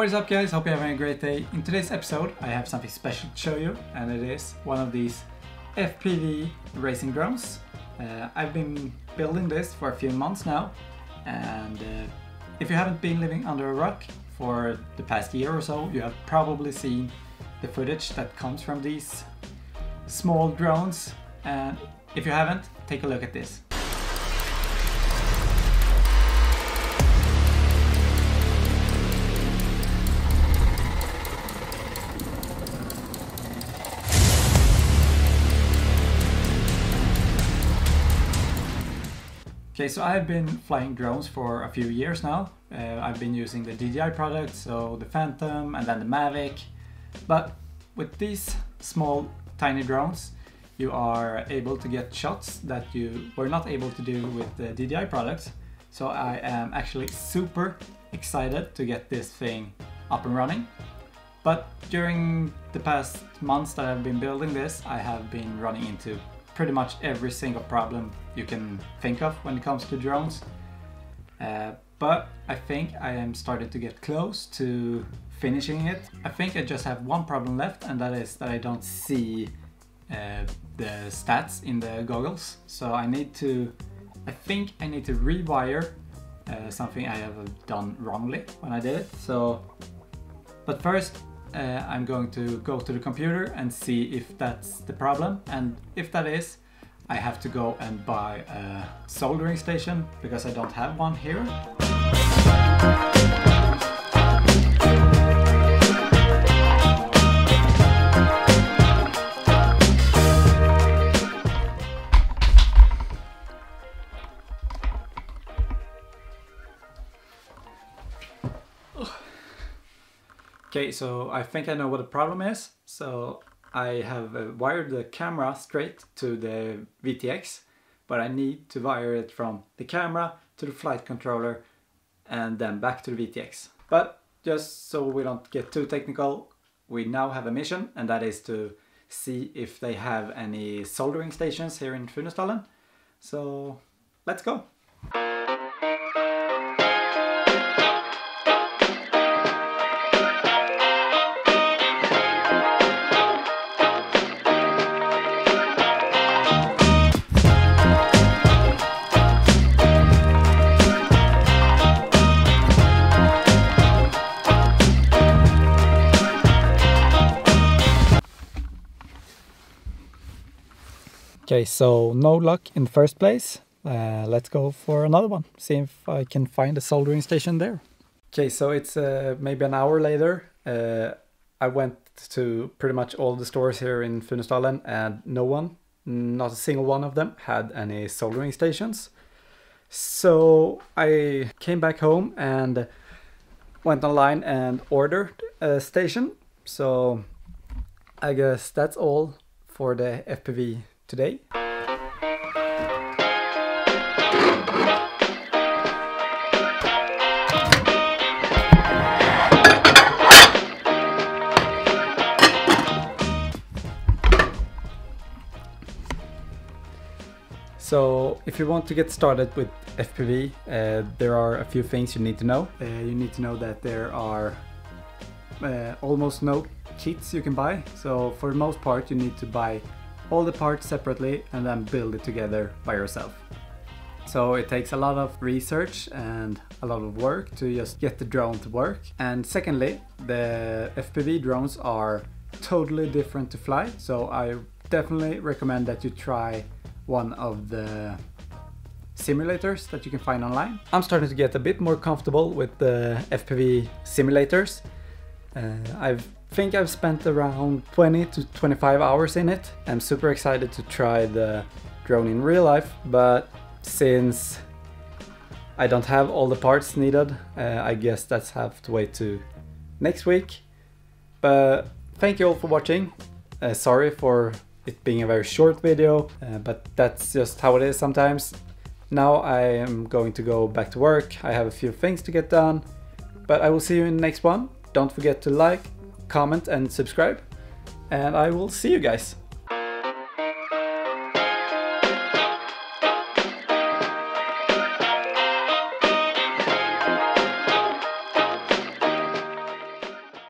What is up guys, hope you're having a great day. In today's episode I have something special to show you, and it is one of these FPV racing drones. I've been building this for a few months now, and if you haven't been living under a rock for the past year or so, you have probably seen the footage that comes from these small drones, and if you haven't, take a look at this. Okay, so I've been flying drones for a few years now. I've been using the DJI products, so the Phantom and then the Mavic. But with these small tiny drones, you are able to get shots that you were not able to do with the DJI products. So I am actually super excited to get this thing up and running. But during the past months that I've been building this, I have been running into pretty much every single problem you can think of when it comes to drones. But I think I am starting to get close to finishing it. I think I just have one problem left, and that is that I don't see the stats in the goggles. So I think I need to rewire something I have done wrongly when I did it. But first I'm going to go to the computer and see if that's the problem, and if that is, I have to go and buy a soldering station because I don't have one here. Okay, so I think I know what the problem is. So I have wired the camera straight to the VTX, but I need to wire it from the camera to the flight controller and then back to the VTX. But just so we don't get too technical, we now have a mission, and that is to see if they have any soldering stations here in Funäsdalen. So let's go! Okay, so no luck in the first place. Let's go for another one, see if I can find a soldering station there. Okay, so it's maybe an hour later. I went to pretty much all the stores here in Funäsdalen, and not a single one of them had any soldering stations. So I came back home and went online and ordered a station. So I guess that's all for the FPV today. So if you want to get started with FPV, there are a few things you need to know. You need to know that there are almost no kits you can buy. So for the most part you need to buy all the parts separately and then build it together by yourself. So it takes a lot of research and a lot of work to just get the drone to work. And secondly, the FPV drones are totally different to fly, so I definitely recommend that you try one of the simulators that you can find online. I'm starting to get a bit more comfortable with the FPV simulators. I think I've spent around 20 to 25 hours in it. I'm super excited to try the drone in real life, but since I don't have all the parts needed, I guess that's have to wait to next week. But thank you all for watching. Sorry for it being a very short video, but that's just how it is sometimes. Now I am going to go back to work. I have a few things to get done, but I will see you in the next one. Don't forget to like, comment and subscribe, and I will see you guys.